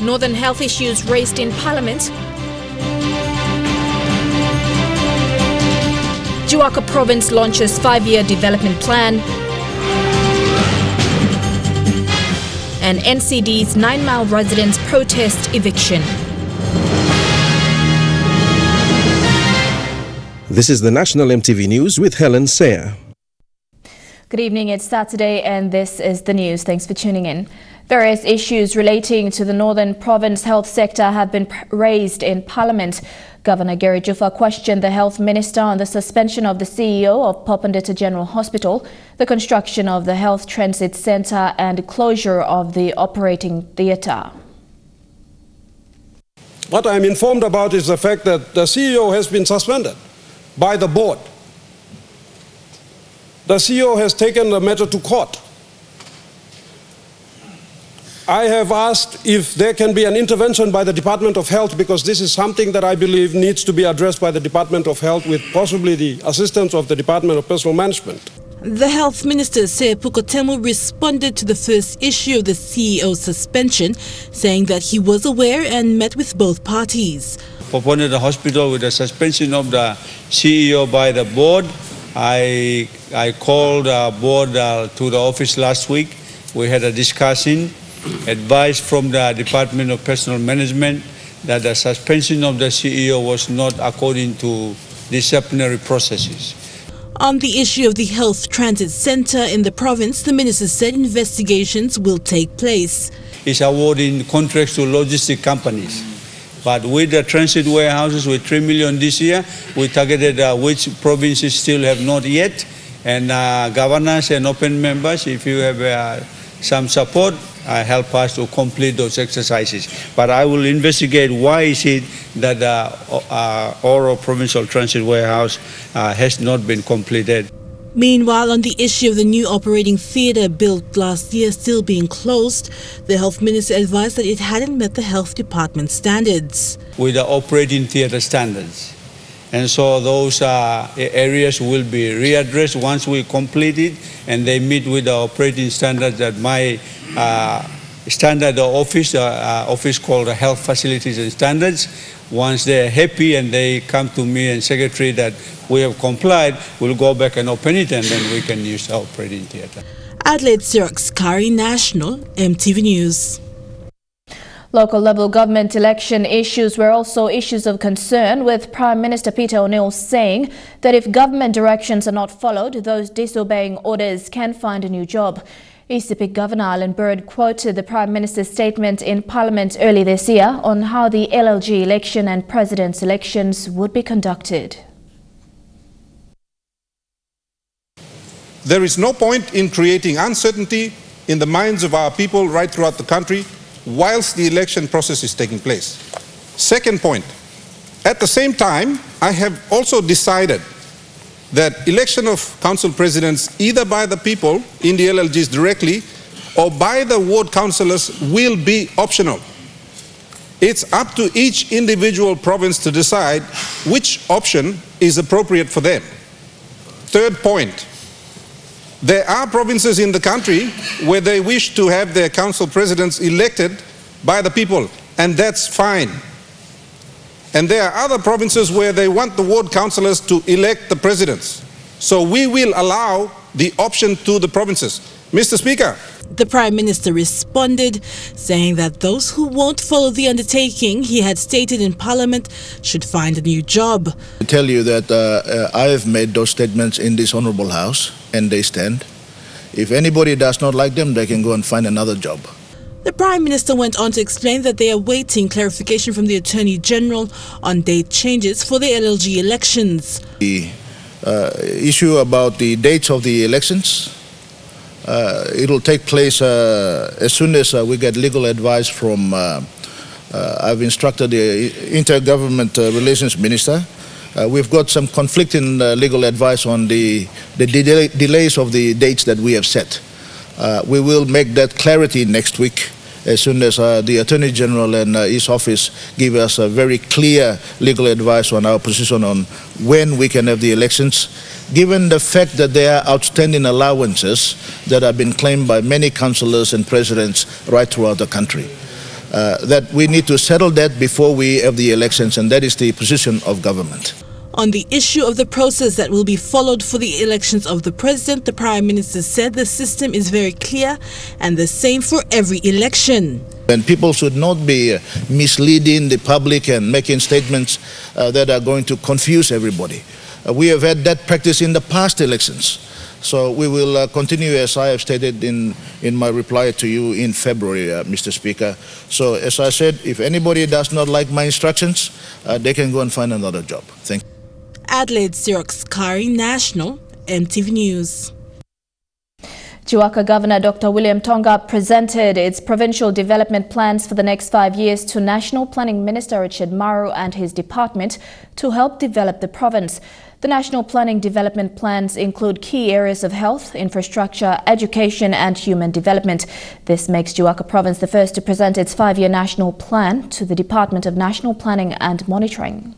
Northern health issues raised in Parliament. Jiwaka Province launches 5-year development plan. And NCD's 9 Mile residents protest eviction. This is the National EMTV News with Helen Sayer. Good evening, it's Saturday and this is the news. Thanks for tuning in. Various issues relating to the Northern Province health sector have been raised in Parliament. Governor Gary Jufa questioned the Health Minister on the suspension of the CEO of Popondetta General Hospital, the construction of the Health Transit Centre and closure of the operating theatre. What I'm informed about is the fact that the CEO has been suspended by the board. The CEO has taken the matter to court. I have asked if there can be an intervention by the Department of Health, because this is something that I believe needs to be addressed by the Department of Health with possibly the assistance of the Department of Personal Management. The Health Minister, Sepuko Temu, responded to the first issue of the CEO's suspension, saying that he was aware and met with both parties. Popondetta Hospital with the suspension of the CEO by the board. I called the board to the office last week. We had a discussion. Advice from the Department of Personal Management that the suspension of the CEO was not according to disciplinary processes. On the issue of the Health Transit Centre in the province, the minister said investigations will take place. It's awarding contracts to logistic companies. But with the transit warehouses, with 3 million this year, we targeted which provinces still have not yet. And governors and open members, if you have some support, help us to complete those exercises. But I will investigate why is it that the Oro Provincial Transit Warehouse has not been completed. Meanwhile, on the issue of the new operating theatre built last year still being closed, the Health Minister advised that it hadn't met the Health Department standards. With the operating theatre standards. And so those areas will be readdressed once we complete it and they meet with the operating standards that my standard office called the Health Facilities and Standards. Once they're happy and they come to me and Secretary that we have complied, we'll go back and open it and then we can use the operating theatre. Adelaide Siraks Kari, National EMTV News. Local level government election issues were also issues of concern, with Prime Minister Peter O'Neill saying that if government directions are not followed, those disobeying orders can find a new job. ECP Governor Alan Bird quoted the Prime Minister's statement in Parliament early this year on how the LLG election and President's elections would be conducted. There is no point in creating uncertainty in the minds of our people right throughout the country whilst the election process is taking place. Second point, at the same time, I have also decided that election of council presidents either by the people in the LLGs directly or by the ward councillors will be optional. It's up to each individual province to decide which option is appropriate for them. Third point, there are provinces in the country where they wish to have their council presidents elected by the people, and that's fine. And there are other provinces where they want the ward councillors to elect the presidents. So we will allow the option to the provinces. Mr. Speaker. The Prime Minister responded, saying that those who won't follow the undertaking he had stated in Parliament should find a new job. I tell you that I have made those statements in this Honourable House and they stand. If anybody does not like them, they can go and find another job. The Prime Minister went on to explain that they are waiting clarification from the Attorney General on date changes for the LLG elections. The issue about the dates of the elections, it will take place as soon as we get legal advice from, I've instructed the Intergovernment Relations Minister. We've got some conflicting legal advice on the delays of the dates that we have set. We will make that clarity next week as soon as the Attorney General and his office give us a very clear legal advice on our position on when we can have the elections, given the fact that there are outstanding allowances that have been claimed by many councillors and presidents right throughout the country. that we need to settle that before we have the elections, and that is the position of government. On the issue of the process that will be followed for the elections of the president, the Prime Minister said the system is very clear and the same for every election. And people should not be misleading the public and making statements that are going to confuse everybody. We have had that practice in the past elections. So we will continue, as I have stated in my reply to you in February, Mr. Speaker. So as I said, if anybody does not like my instructions, they can go and find another job. Thank you. Adelaide Sirokskari, National, EMTV News. Jiwaka Governor Dr. William Tonga presented its provincial development plans for the next 5 years to National Planning Minister Richard Maru and his department to help develop the province. The National Planning Development Plans include key areas of health, infrastructure, education and human development. This makes Jiwaka Province the first to present its 5-year national plan to the Department of National Planning and Monitoring.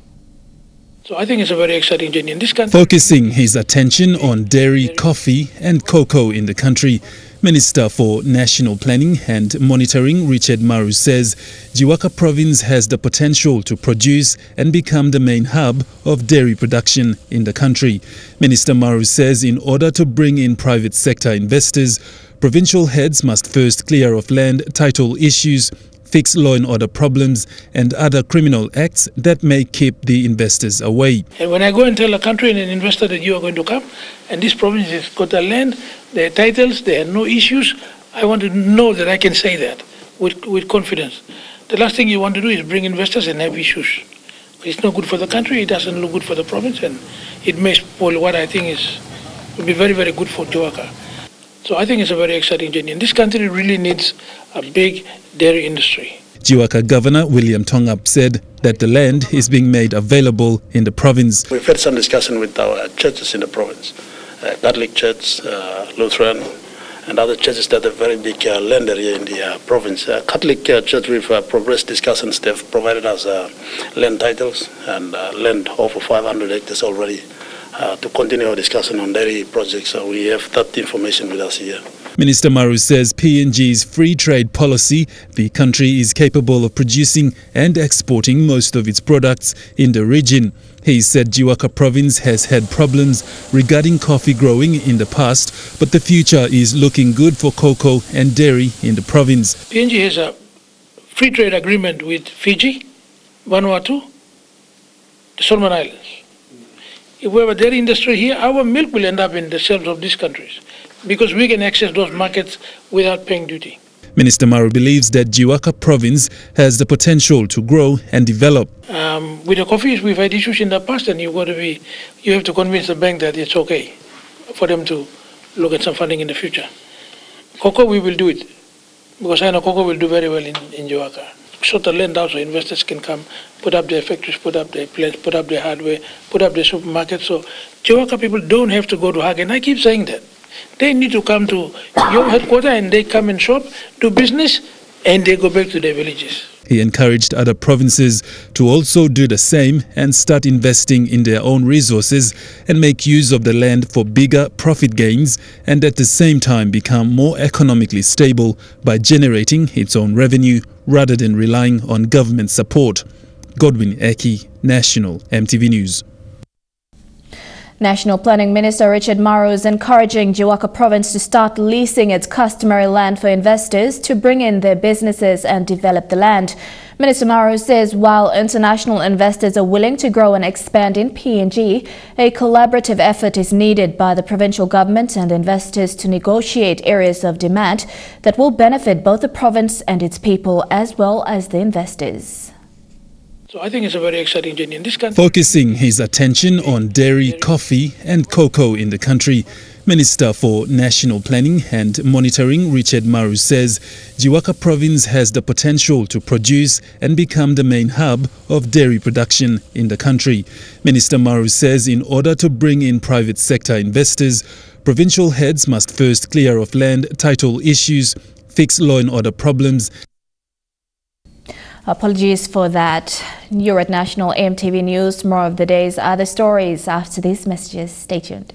So I think it's a very exciting journey in this country. Focusing his attention on dairy, coffee and cocoa in the country, Minister for National Planning and Monitoring Richard Maru says Jiwaka Province has the potential to produce and become the main hub of dairy production in the country. Minister Maru says in order to bring in private sector investors, provincial heads must first clear of land title issues, fix law and order problems and other criminal acts that may keep the investors away. And when I go and tell a country and an investor that you are going to come and this province has got the land, their titles, there are no issues, I want to know that I can say that with confidence. The last thing you want to do is bring investors and have issues. It's not good for the country, it doesn't look good for the province, and it may spoil what I think would be very, very good for Jiwaka. So I think it's a very exciting journey. And this country really needs a big dairy industry. Jiwaka Governor William Tonga said that the land is being made available in the province. We've had some discussion with our churches in the province, Catholic Church, Lutheran, and other churches that have very big land area in the province. Catholic Church, we've progressed discussions. They've provided us land titles and land over 500 hectares already. To continue our discussion on dairy projects. So we have that information with us here. Minister Maru says PNG's free trade policy, the country is capable of producing and exporting most of its products in the region. He said Jiwaka Province has had problems regarding coffee growing in the past, but the future is looking good for cocoa and dairy in the province. PNG has a free trade agreement with Fiji, Vanuatu, the Solomon Islands. If we have a dairy industry here, our milk will end up in the shelves of these countries because we can access those markets without paying duty. Minister Maru believes that Jiwaka Province has the potential to grow and develop. With the coffees, we've had issues in the past, and you have to convince the bank that it's okay for them to look at some funding in the future. Cocoa, we will do it because I know cocoa will do very well in Jiwaka. Sort the land out so investors can come, put up their factories, put up their plants, put up their hardware, put up their supermarkets. So Jiwaka people don't have to go to Hague, and I keep saying that. They need to come to your headquarters and they come and shop, do business, and they go back to their villages. He encouraged other provinces to also do the same and start investing in their own resources and make use of the land for bigger profit gains and at the same time become more economically stable by generating its own revenue rather than relying on government support. Godwin Eki, National, EMTV News. National Planning Minister Richard Maru is encouraging Jiwaka Province to start leasing its customary land for investors to bring in their businesses and develop the land. Minister Maru says while international investors are willing to grow and expand in PNG, a collaborative effort is needed by the provincial government and investors to negotiate areas of demand that will benefit both the province and its people as well as the investors. So I think it's a very exciting journey in this country. Focusing his attention on dairy, coffee and cocoa in the country, Minister for National Planning and Monitoring Richard Maru says Jiwaka Province has the potential to produce and become the main hub of dairy production in the country. Minister Maru says in order to bring in private sector investors, provincial heads must first clear of land title issues, fix law and order problems. Apologies for that. You're at National EMTV News. More of the day's other stories after these messages. Stay tuned.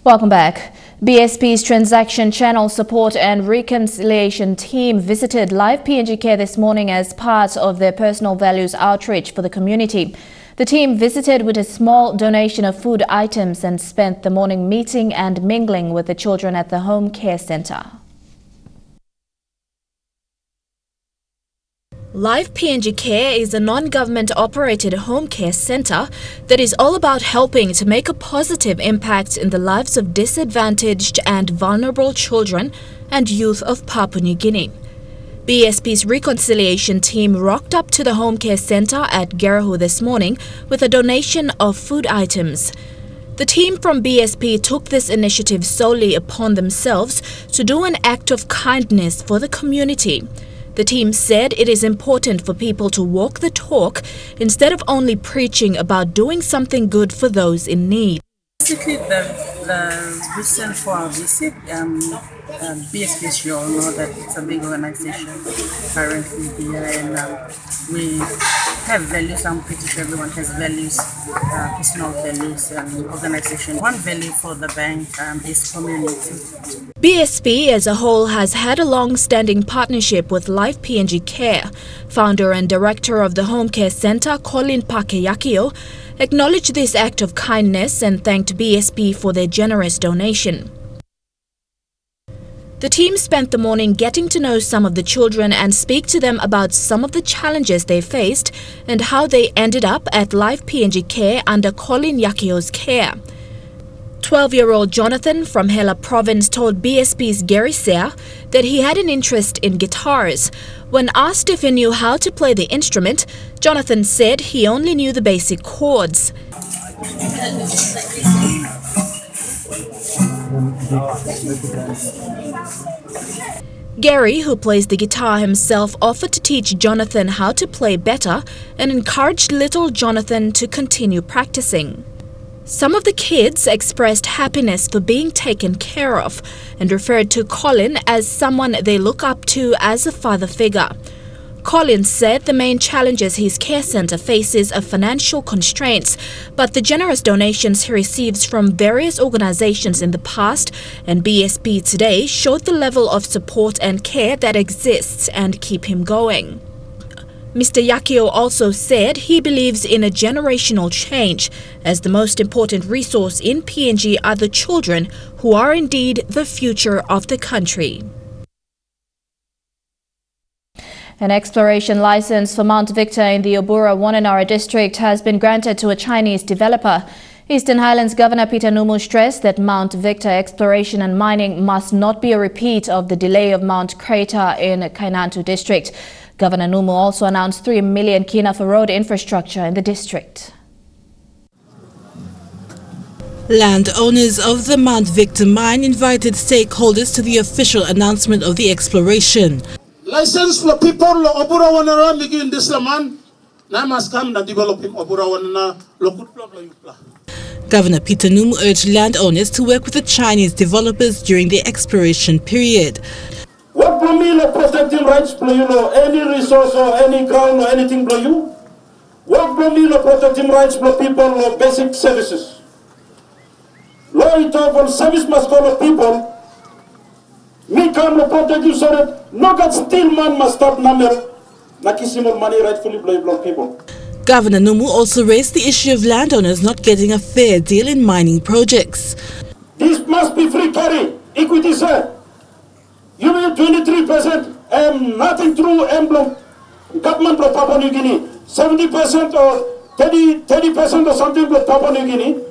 Welcome back. BSP's Transaction Channel Support and Reconciliation team visited Live PNG Care this morning as part of their personal values outreach for the community. The team visited with a small donation of food items and spent the morning meeting and mingling with the children at the home care centre. Live PNG Care is a non-government operated home care centre that is all about helping to make a positive impact in the lives of disadvantaged and vulnerable children and youth of Papua New Guinea. BSP's reconciliation team rocked up to the home care centre at Garahu this morning with a donation of food items. The team from BSP took this initiative solely upon themselves to do an act of kindness for the community. The team said it is important for people to walk the talk instead of only preaching about doing something good for those in need. Basically, the reason for our visit, BSP, as you all know, that it's a big organization currently here, and we have values. I'm pretty sure everyone has values, personal values and organization. One value for the bank is community. BSP as a whole has had a long-standing partnership with Live PNG Care. Founder and director of the home care centre, Colin Pakeyakio, acknowledged this act of kindness and thanked BSP for their generous donation. The team spent the morning getting to know some of the children and speak to them about some of the challenges they faced and how they ended up at Live PNG Care under Colin Yakio's care. 12-year-old Jonathan from Hela Province told BSP's Gary Sea that he had an interest in guitars. When asked if he knew how to play the instrument, Jonathan said he only knew the basic chords. Gary, who plays the guitar himself, offered to teach Jonathan how to play better and encouraged little Jonathan to continue practicing. Some of the kids expressed happiness for being taken care of and referred to Colin as someone they look up to as a father figure. Colin said the main challenges his care centre faces are financial constraints, but the generous donations he receives from various organisations in the past and BSP today showed the level of support and care that exists and keep him going. Mr. Yakio also said he believes in a generational change, as the most important resource in PNG are the children who are indeed the future of the country. An exploration license for Mount Victor in the Obura-Wananara district has been granted to a Chinese developer. Eastern Highlands Governor Peter Numu stressed that Mount Victor exploration and mining must not be a repeat of the delay of Mount Crater in Kainantu district. Governor Numu also announced 3 million kina for road infrastructure in the district. Landowners of the Mount Victor mine invited stakeholders to the official announcement of the exploration. License for people Obura Wanara begin this man. Now must come and develop him Obura Wanara. Governor Peter Numu urged landowners to work with the Chinese developers during the exploration period. What for me, protecting rights, any resource or any ground or anything for you? What for me, protecting rights for people or basic services? Law for service must follow people. Me come to protect you so that no God still man must stop number. Nakisimo money rightfully block people. Governor Numu also raised the issue of landowners not getting a fair deal in mining projects. This must be free carry, equity sir. You mean 23%, nothing through emblem, government of Papua New Guinea, 70% or 30% or something for Papua New Guinea.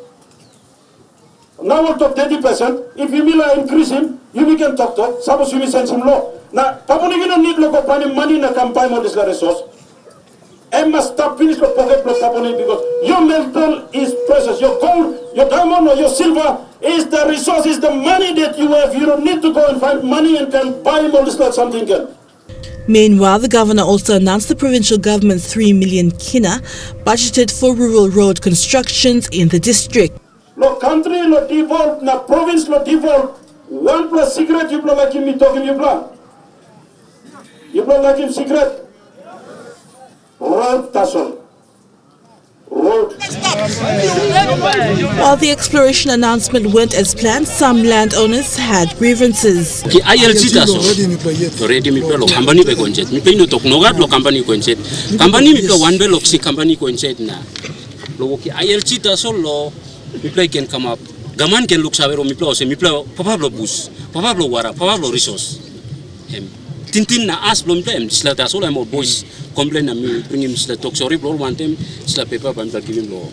Now we'll talk 30%. If you will increase him, you can talk to, suppose you will send him law. Now, Papua New Guinea need local money in a campaign on this resource. And must stop finish the pocket for Papua New Guinea because your metal is precious. Your gold, your diamond or your silver is the resource, is the money that you have. You don't need to go and find money and can buy more this like something else. Meanwhile, the governor also announced the provincial government's 3 million kina budgeted for rural road constructions in the district. No country, no devolve, no province, no devolve. 1 plus cigarette, you blow like him, me talking, you blow. You blow like him cigarette. Road, that's all. Road. While the exploration announcement went as planned, some landowners had grievances. Gaman can look savero mi plo se mi plo Pablo bus Pablo wara Pablo resource tintin na as blom tem sla ta sola mo boys complain na mi bring him sla talk sorry bro one time sla paper bam ta give lo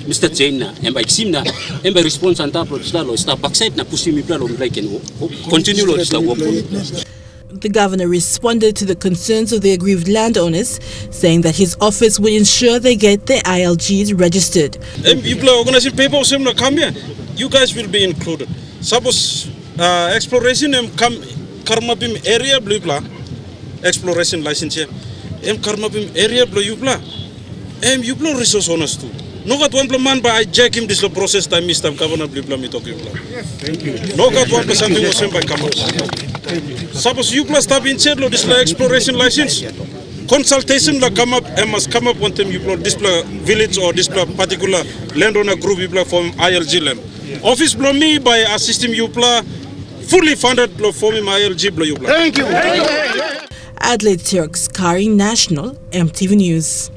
Mr. Chain na emba exim na emba response anta pro sla lo sta backside na push mi plo lo mi can continue lo sla work. The governor responded to the concerns of the aggrieved landowners, saying that his office will ensure they get their ILGs registered. You guys will be included. Suppose exploration karmapim area blue bla exploration license karmapim area blue you bla you bla resource honest too. No got one man by jack him this process time Mr. Governor blue bla me talking bla. Thank you. No got 1% was by come. Suppose you plus stop in Chedlo this exploration license. Consultation la come up and must come up one time you blow this village or this particular landowner group you blow from ILG land. Office blow me by a system you blow fully funded blow for me ILG blow you blow. Thank you. Adelaide Turks, Kari National, MTV News.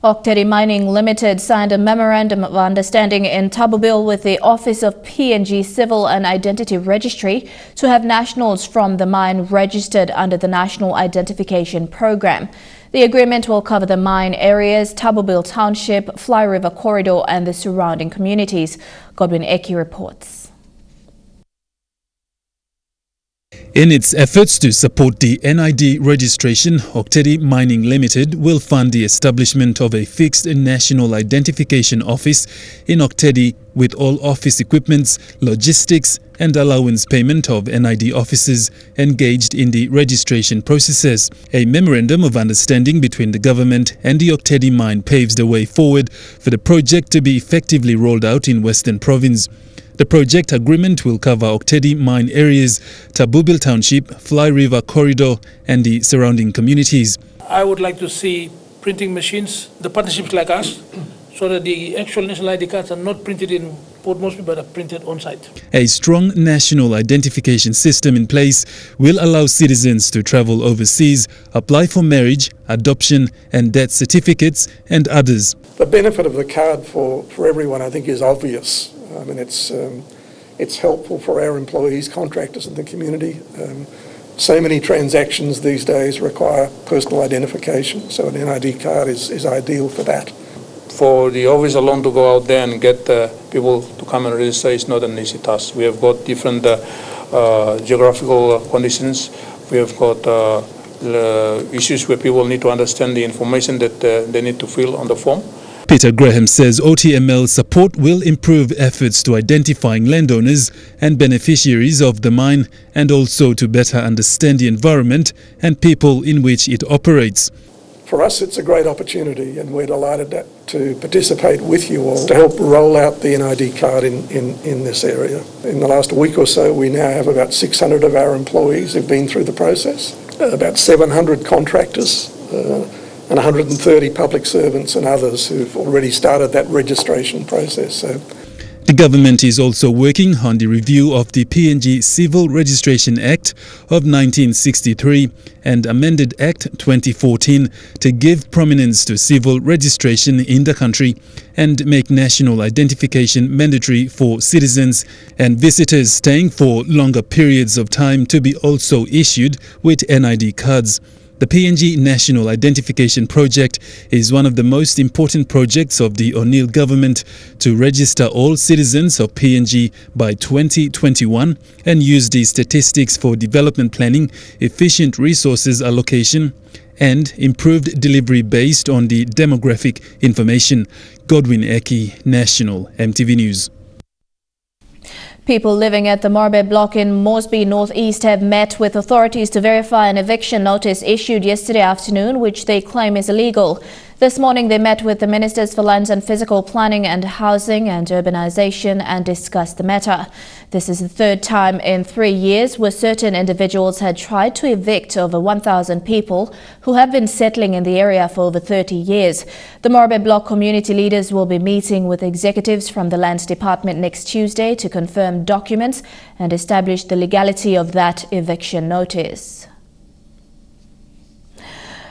Oktedi Mining Limited signed a memorandum of understanding in Tabubil with the Office of PNG Civil and Identity Registry to have nationals from the mine registered under the National Identification Program. The agreement will cover the mine areas, Tabubil Township, Fly River Corridor and the surrounding communities. Godwin Eki reports. In its efforts to support the NID registration, Oktedi Mining Limited will fund the establishment of a fixed national identification office in Oktedi with all office equipments, logistics and allowance payment of NID officers engaged in the registration processes. A memorandum of understanding between the government and the Oktedi mine paves the way forward for the project to be effectively rolled out in Western Province. The project agreement will cover Oktedi mine areas, Tabubil Township, Fly River Corridor and the surrounding communities. I would like to see printing machines, the partnerships like us, so that the actual national ID cards are not printed in Port Moresby but are printed on site. A strong national identification system in place will allow citizens to travel overseas, apply for marriage, adoption and death certificates and others. The benefit of the card for everyone I think is obvious. I mean, it's helpful for our employees, contractors in the community. So many transactions these days require personal identification, so an NID card is ideal for that. For the office alone to go out there and get people to come and register is not an easy task. We have got different geographical conditions. We have got issues where people need to understand the information that they need to fill on the form. Peter Graham says OTML support will improve efforts to identifying landowners and beneficiaries of the mine and also to better understand the environment and people in which it operates. For us, it's a great opportunity and we're delighted to participate with you all to help roll out the NID card in this area. In the last week or so, we now have about 600 of our employees who've been through the process, about 700 contractors, and 130 public servants and others who've already started that registration process. So, the government is also working on the review of the PNG Civil Registration Act of 1963 and Amended Act 2014 to give prominence to civil registration in the country and make national identification mandatory for citizens and visitors staying for longer periods of time to be also issued with NID cards. The PNG National Identification Project is one of the most important projects of the O'Neill government to register all citizens of PNG by 2021 and use these statistics for development planning, efficient resources allocation, and improved delivery based on the demographic information. Godwin Eki, National, MTV News. People living at the Marbella Block in Moresby Northeast have met with authorities to verify an eviction notice issued yesterday afternoon, which they claim is illegal. This morning they met with the Ministers for Lands and Physical Planning and Housing and Urbanization and discussed the matter. This is the third time in 3 years where certain individuals had tried to evict over 1,000 people who have been settling in the area for over 30 years. The Marbella Block community leaders will be meeting with executives from the Lands Department next Tuesday to confirm documents and establish the legality of that eviction notice.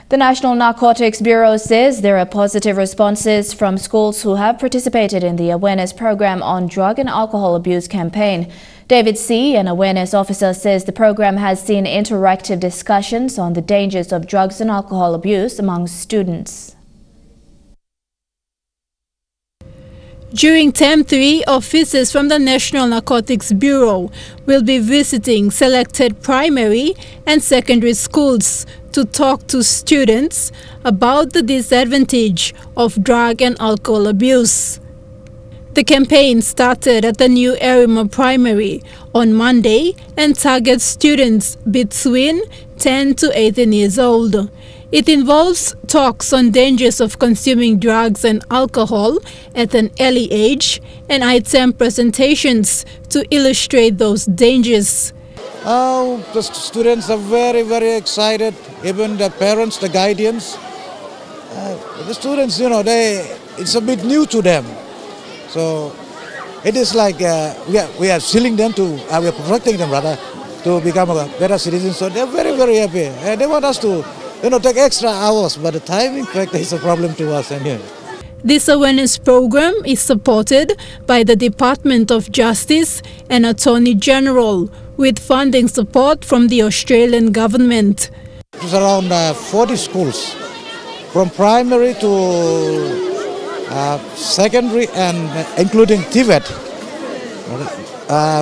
The National Narcotics Bureau says there are positive responses from schools who have participated in the awareness program on drug and alcohol abuse campaign. David C., an awareness officer, says the program has seen interactive discussions on the dangers of drugs and alcohol abuse among students. During Term 3, officers from the National Narcotics Bureau will be visiting selected primary and secondary schools to talk to students about the disadvantage of drug and alcohol abuse. The campaign started at the new Arima Primary on Monday and targets students between 10 to 18 years old. It involves talks on dangers of consuming drugs and alcohol at an early age and item presentations to illustrate those dangers. Oh, the students are very, very excited, even the parents, the guardians. The students, you know, it's a bit new to them. So it is like we are sealing them we are protecting them rather, to become a better citizen. So they're very, very happy. And they want us to, take extra hours, but the timing factor is a problem to us. This awareness program is supported by the Department of Justice and Attorney General, with funding support from the Australian government. It's around 40 schools, from primary to secondary and including TVET.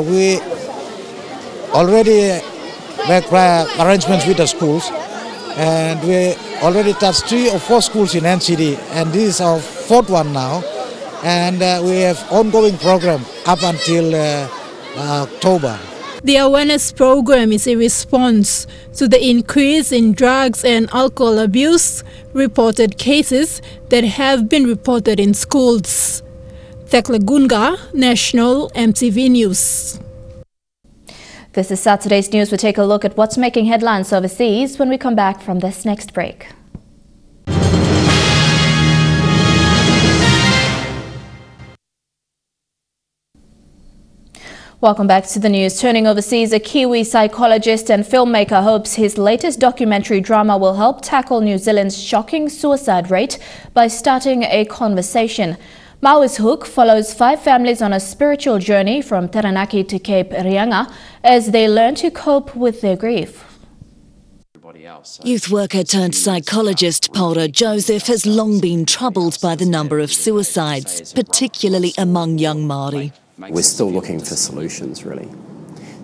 We already make arrangements with the schools, and we already touched 3 or 4 schools in NCD, and this is our 4th one now, and we have ongoing program up until October. The awareness program is a response to the increase in drugs and alcohol abuse reported cases that have been reported in schools. Thekla Gunga, National EMTV News. This is Saturday's news. We'll take a look at what's making headlines overseas when we come back from this next break. Welcome back to the news. Turning overseas, a Kiwi psychologist and filmmaker hopes his latest documentary drama will help tackle New Zealand's shocking suicide rate by starting a conversation. Maoris Hook follows 5 families on a spiritual journey from Taranaki to Cape Reinga as they learn to cope with their grief. Youth worker turned psychologist Paula Joseph has long been troubled by the number of suicides, particularly among young Māori. We're still looking for solutions, really.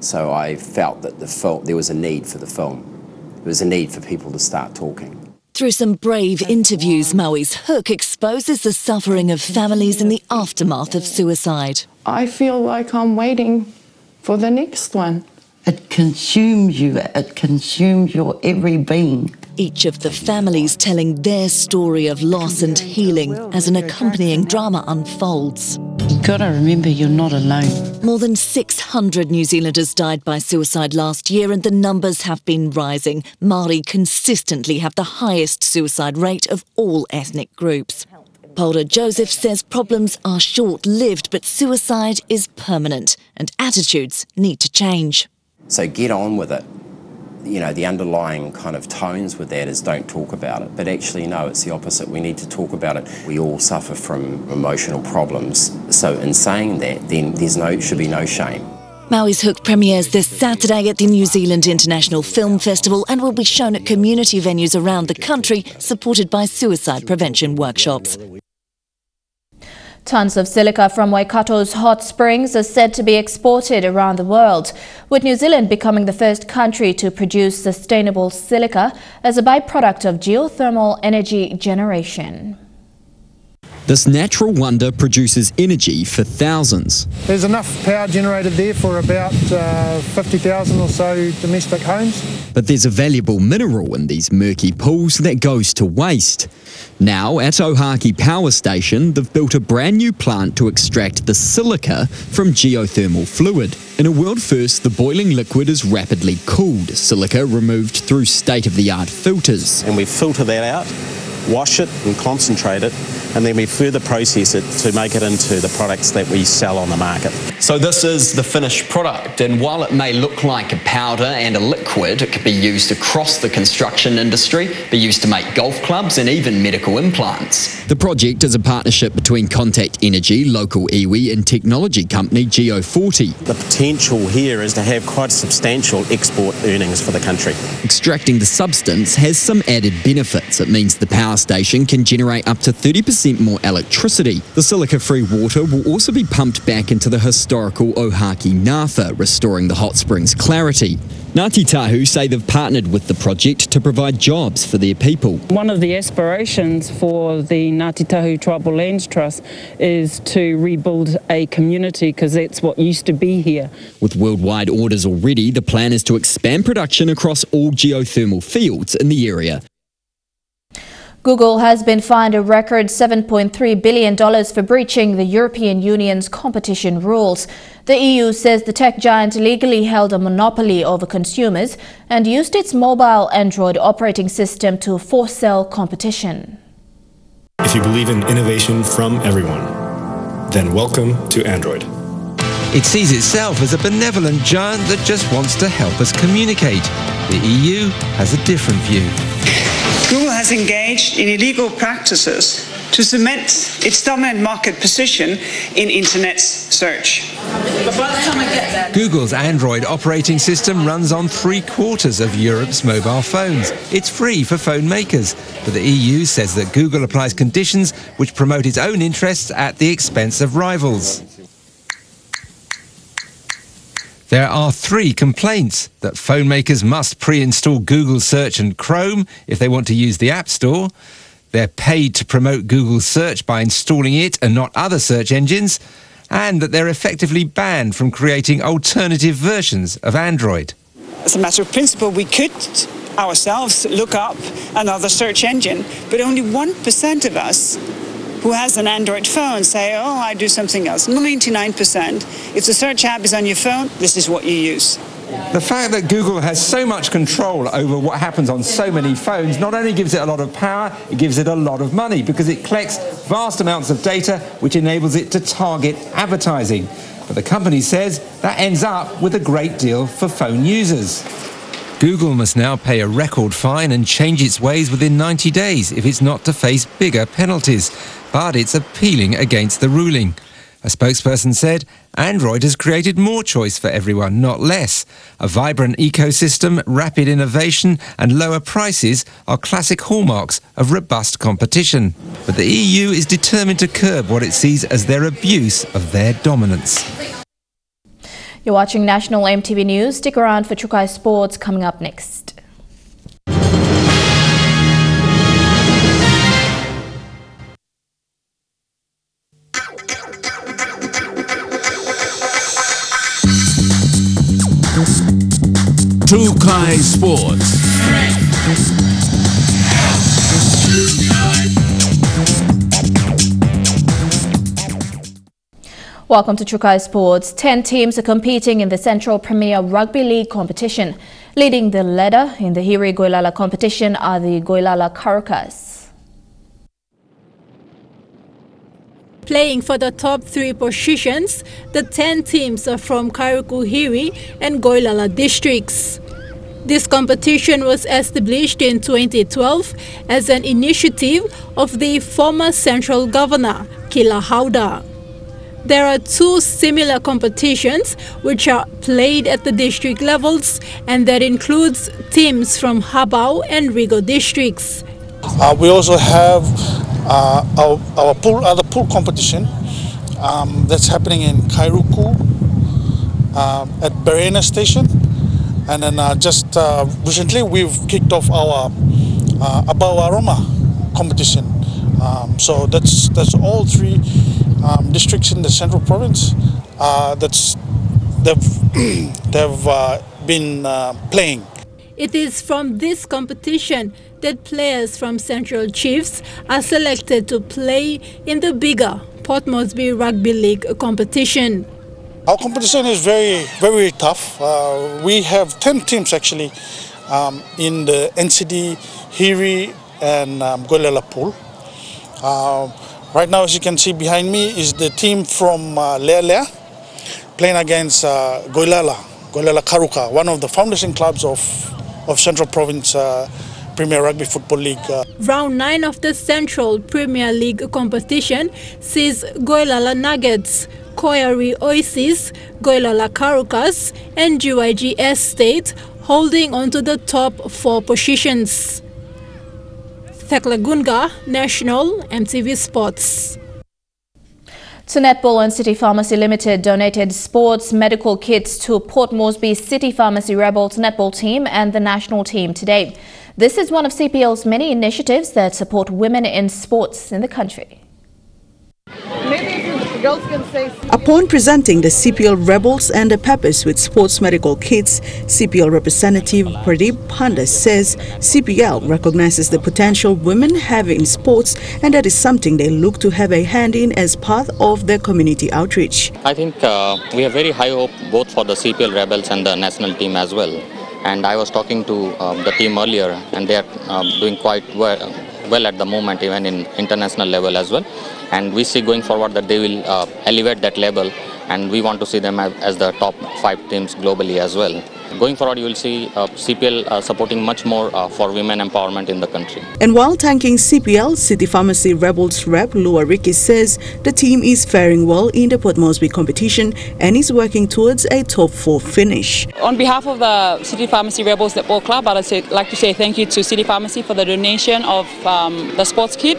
So I felt that there was a need for the film. There was a need for people to start talking. Through some brave interviews, Maoris Hook exposes the suffering of families in the aftermath of suicide. I feel like I'm waiting for the next one. It consumes you, it consumes your every being. Each of the families telling their story of loss and healing as an accompanying drama unfolds. You've got to remember you're not alone. More than 600 New Zealanders died by suicide last year, and the numbers have been rising. Māori consistently have the highest suicide rate of all ethnic groups. Paula Joseph says problems are short-lived, but suicide is permanent and attitudes need to change. So get on with it. The underlying kind of tones with that is don't talk about it. But actually, no, it's the opposite. We need to talk about it. We all suffer from emotional problems. So in saying that, then should be no shame. Maoris Hook premieres this Saturday at the New Zealand International Film Festival and will be shown at community venues around the country, supported by suicide prevention workshops. Tons of silica from Waikato's hot springs are said to be exported around the world, with New Zealand becoming the first country to produce sustainable silica as a byproduct of geothermal energy generation. This natural wonder produces energy for thousands. There's enough power generated there for about 50,000 or so domestic homes. But there's a valuable mineral in these murky pools that goes to waste. Now, at Ohaki Power Station, they've built a brand new plant to extract the silica from geothermal fluid. In a world first, the boiling liquid is rapidly cooled, silica removed through state-of-the-art filters. And we filter that out, wash it and concentrate it, and then we further process it to make it into the products that we sell on the market. So this is the finished product, and while it may look like a powder and a liquid, it could be used across the construction industry, be used to make golf clubs and even medical implants. The project is a partnership between Contact Energy, local iwi, and technology company Geo40. The potential here is to have quite substantial export earnings for the country. Extracting the substance has some added benefits. It means the power station can generate up to 30% more electricity. The silica-free water will also be pumped back into the historical Ohaki Nafa, restoring the hot springs' clarity. Ngāti Tahu say they've partnered with the project to provide jobs for their people. One of the aspirations for the Ngāti Tahu Tribal Lands Trust is to rebuild a community, because that's what used to be here. With worldwide orders already, the plan is to expand production across all geothermal fields in the area. Google has been fined a record $7.3 billion for breaching the European Union's competition rules. The EU says the tech giant illegally held a monopoly over consumers and used its mobile Android operating system to force sell competition. If you believe in innovation from everyone, then welcome to Android. It sees itself as a benevolent giant that just wants to help us communicate. The EU has a different view. Google has engaged in illegal practices to cement its dominant market position in internet search. Google's Android operating system runs on 3/4 of Europe's mobile phones. It's free for phone makers, but the EU says that Google applies conditions which promote its own interests at the expense of rivals. There are 3 complaints: that phone makers must pre-install Google Search and Chrome if they want to use the App Store, they're paid to promote Google Search by installing it and not other search engines, and that they're effectively banned from creating alternative versions of Android. As a matter of principle, we could ourselves look up another search engine, but only 1% of us who has an Android phone say, oh, I do something else. 99%, if the search app is on your phone, this is what you use. The fact that Google has so much control over what happens on so many phones not only gives it a lot of power, it gives it a lot of money, because it collects vast amounts of data which enables it to target advertising. But the company says that ends up with a great deal for phone users. Google must now pay a record fine and change its ways within 90 days if it's not to face bigger penalties. But it's appealing against the ruling. A spokesperson said Android has created more choice for everyone, not less. A vibrant ecosystem, rapid innovation and lower prices are classic hallmarks of robust competition. But the EU is determined to curb what it sees as their abuse of their dominance. You're watching National EMTV News. Stick around for Chukai Sports coming up next. Chukai Sports. Welcome to Chukai Sports. 10 teams are competing in the Central Premier Rugby League competition. Leading the ladder in the Hiri Goilala competition are the Goilala Karukas. Playing for the top 3 positions, the 10 teams are from Kairuku Hiri and Goilala districts. This competition was established in 2012 as an initiative of the former Central Governor, Kila Hauda. There are 2 similar competitions which are played at the district levels, and that includes teams from Habao and Rigo districts. We also have our other pool competition that's happening in Kairuku at Berena Station. And then just recently we've kicked off our Abau Aroma competition So that's all three districts in the Central Province. They've been playing. It is from this competition that players from Central Chiefs are selected to play in the bigger Port Moresby Rugby League competition. Our competition is very, very tough. We have 10 teams actually in the NCD, Hiri and Goilala pool. Right now, as you can see behind me, is the team from Lea playing against Goilala Karuka, one of the foundation clubs of Central Province Premier Rugby Football League. Round 9 of the Central Premier League competition sees Goilala Nuggets, Koyari Oasis, Goilala Karukas and GYG Estate holding onto the top 4 positions. Thekla Gunga, National, EMTV Sports. So Netball and City Pharmacy Limited donated sports medical kits to Port Moresby City Pharmacy Rebels netball team and the national team today. This is one of CPL's many initiatives that support women in sports in the country. Upon presenting the CPL Rebels and the Peppers with sports medical kits, CPL representative Pradeep Panda says CPL recognizes the potential women have in sports and that is something they look to have a hand in as part of their community outreach. I think we have very high hope both for the CPL Rebels and the national team as well. And I was talking to the team earlier and they are doing quite well at the moment, even in international level as well. And we see going forward that they will elevate that level, and we want to see them as the top 5 teams globally as well. Going forward, you will see CPL supporting much more for women empowerment in the country. And while thanking CPL, City Pharmacy Rebels rep Lua Ricky says the team is faring well in the Port Moresby competition and is working towards a top 4 finish. On behalf of the City Pharmacy Rebels Netball Club, I'd like to say thank you to City Pharmacy for the donation of the sports kit.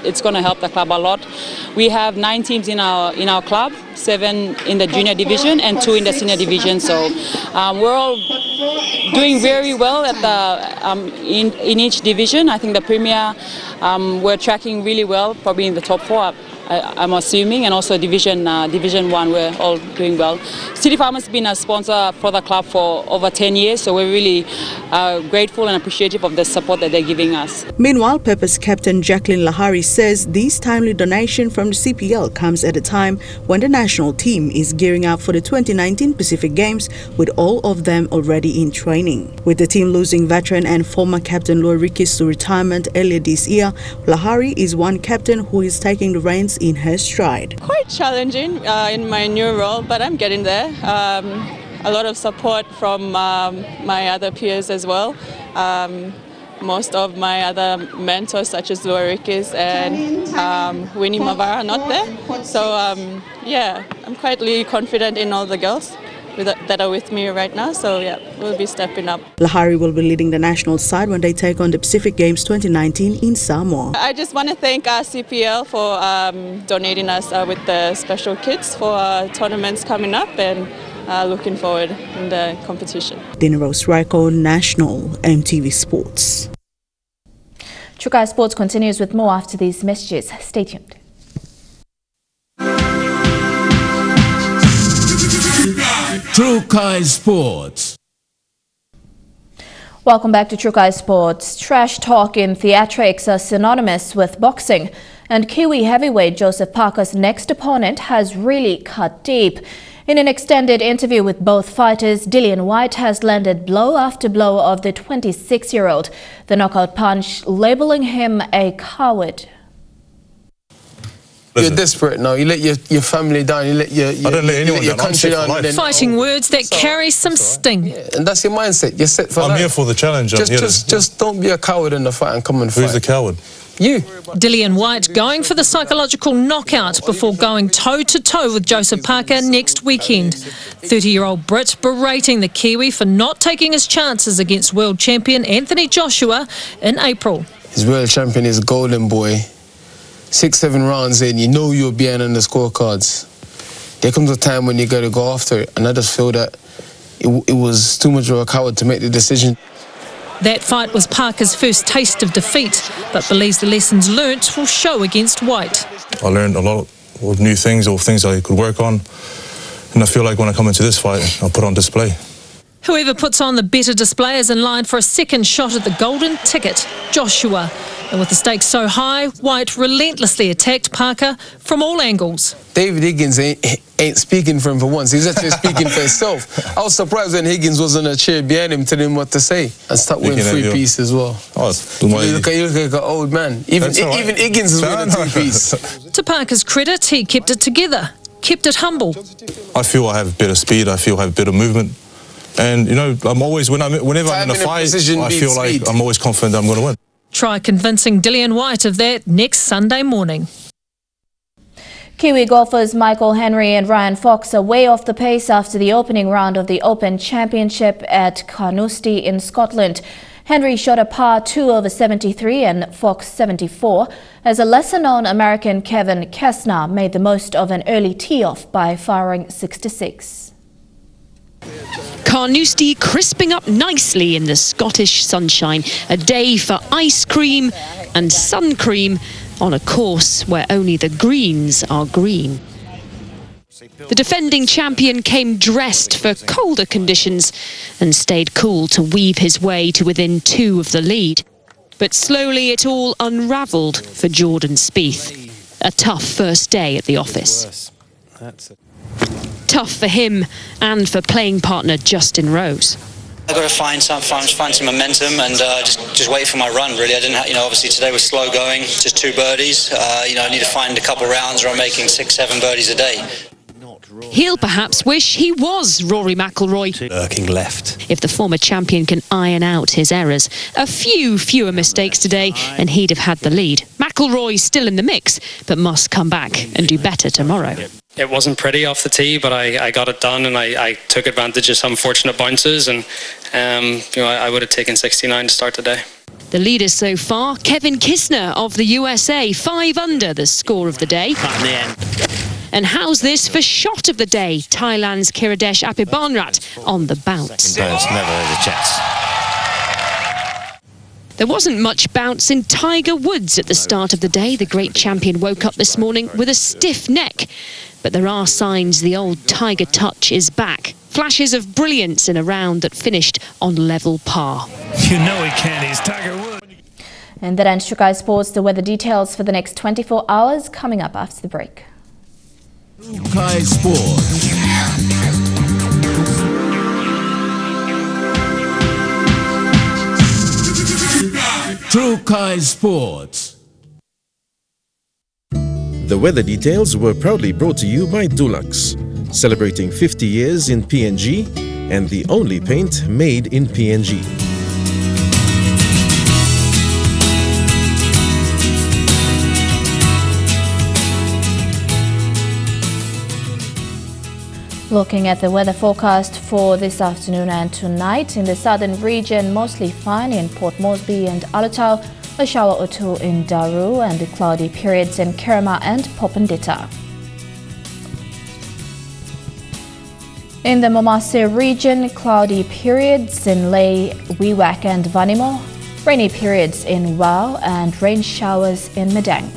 It's going to help the club a lot. We have 9 teams in our club, 7 in the junior division and 2 in the senior division. So we're all doing very well at the in each division. I think the Premier we're tracking really well, probably in the top 4. I'm assuming, and also Division 1, we're all doing well. City Farm has been a sponsor for the club for over 10 years, so we're really grateful and appreciative of the support that they're giving us. Meanwhile, Peppers captain Jacqueline Lahari says this timely donation from the CPL comes at a time when the national team is gearing up for the 2019 Pacific Games, with all of them already in training. With the team losing veteran and former captain Lua Rikis to retirement earlier this year, Lahari is one captain who is taking the reins in her stride. Quite challenging in my new role, but I'm getting there. A lot of support from my other peers as well. Most of my other mentors, such as Lua Rikis and Winnie Mavara, are not there. So yeah, I'm quite confident in all the girls that are with me right now, so yeah, we'll be stepping up. Lahari will be leading the national side when they take on the Pacific Games 2019 in Samoa. I just want to thank CPL for donating us with the special kits for tournaments coming up, and looking forward in the competition. Dina Rose Raiko, National, EMTV Sports. Trukai Sports continues with more after these messages. Stay tuned. Trukai Sports. Welcome back to Trukai Sports. Trash talk in theatrics are synonymous with boxing, and Kiwi heavyweight Joseph Parker's next opponent has really cut deep. In an extended interview with both fighters, Dillian White has landed blow after blow of the 26-year-old, the knockout punch labeling him a coward. You're desperate now. You let your family down. You let your country down. Fighting words that carry some sting. Yeah, and that's your mindset. You're set for life. I'm here for the challenge. Just don't be a coward in the fight and come and fight. Who's the coward? You. Dillian White going for the psychological knockout before going toe-to-toe with Joseph Parker next weekend. 30-year-old Brit berating the Kiwi for not taking his chances against world champion Anthony Joshua in April. His world champion is golden boy. 6-7 rounds in, you know you're behind on the scorecards. There comes a time when you got to go after it, and I just feel that it was too much of a coward to make the decision. That fight was Parker's first taste of defeat, but believes the lessons learnt will show against White. I learned a lot of new things or things I could work on, and I feel like when I come into this fight, I'll put on display. Whoever puts on the better display is in line for a second shot at the golden ticket, Joshua. And with the stakes so high, White relentlessly attacked Parker from all angles. David Higgins ain't speaking for him for once. He's actually speaking for himself. I was surprised when Higgins was on a chair behind him telling him what to say. And stuck with him three-piece as well. You look like an old man. Even Higgins is wearing a three-piece. To Parker's credit, he kept it together, kept it humble. I feel I have better speed. I feel I have better movement. And, you know, I'm always, whenever I'm in a fight, I feel like I'm always confident I'm going to win. Try convincing Dillian White of that next Sunday morning. Kiwi golfers Michael Henry and Ryan Fox are way off the pace after the opening round of the Open Championship at Carnoustie in Scotland. Henry shot a par 2 over 73 and Fox 74 as a lesser-known American Kevin Kessner made the most of an early tee-off by firing 66. Carnoustie crisping up nicely in the Scottish sunshine. A day for ice cream and sun cream on a course where only the greens are green. The defending champion came dressed for colder conditions and stayed cool to weave his way to within 2 of the lead. But slowly it all unravelled for Jordan Spieth. A tough first day at the office. Tough for him and for playing partner Justin Rose. I've got to find some momentum and just wait for my run. Really, I didn't. Obviously today was slow going, just 2 birdies. I need to find a couple rounds where I'm making 6-7 birdies a day. He'll perhaps wish he was Rory McIlroy. Lurking left. If the former champion can iron out his errors. A few fewer mistakes today and he'd have had the lead. McIlroy still in the mix, but must come back and do better tomorrow. It wasn't pretty off the tee, but I got it done and I took advantage of some fortunate bounces and I would have taken 69 to start the day. The leader so far, Kevin Kessner of the USA, 5 under the score of the day. And how's this for shot of the day? Thailand's Kiradesh Apibanrat on the bounce. Never had a chance. There wasn't much bounce in Tiger Woods at the start of the day. The great champion woke up this morning with a stiff neck. But there are signs the old Tiger touch is back. Flashes of brilliance in a round that finished on level par. You know he can, he's Tiger Woods. And that ends Sky Sports. The weather details for the next 24 hours coming up after the break. Sky Sports. True Kai Sports. The weather details were proudly brought to you by Dulux, celebrating 50 years in PNG and the only paint made in PNG. Looking at the weather forecast for this afternoon and tonight, in the southern region, mostly fine in Port Moresby and Alotau, a shower or 2 in Daru, and the cloudy periods in Kerema and Popondetta. In the Momase region, cloudy periods in Lae, Wewak and Vanimo, rainy periods in Wau and rain showers in Medang.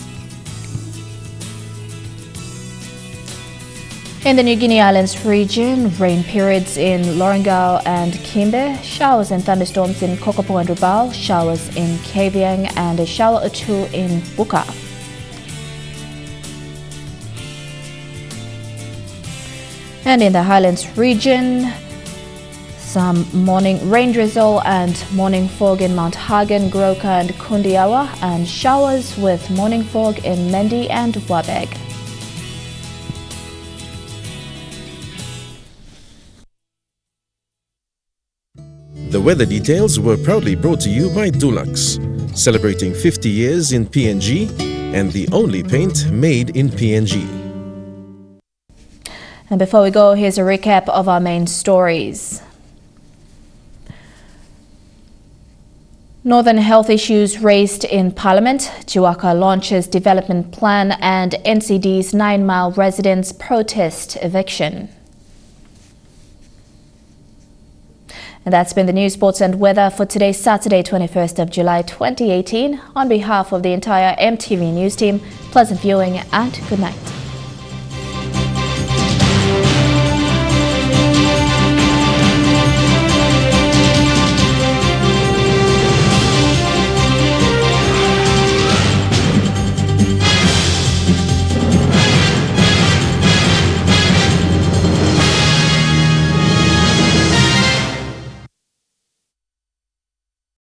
In the New Guinea Islands region, rain periods in Lorengau and Kimbe, showers and thunderstorms in Kokopo and Rabaul, showers in Kavieng and a shower or 2 in Buka. And in the Highlands region, some morning rain drizzle and morning fog in Mount Hagen, Goroka and Kundiawa, and showers with morning fog in Mendi and Wabeg. The weather details were proudly brought to you by Dulux, celebrating 50 years in PNG and the only paint made in PNG. And before we go, here's a recap of our main stories. Northern health issues raised in Parliament. Jiwaka launches development plan and NCD's 9 Mile residents protest eviction. And that's been the news, sports and weather for today, Saturday, 21st of July 2018. On behalf of the entire EMTV news team, pleasant viewing and good night.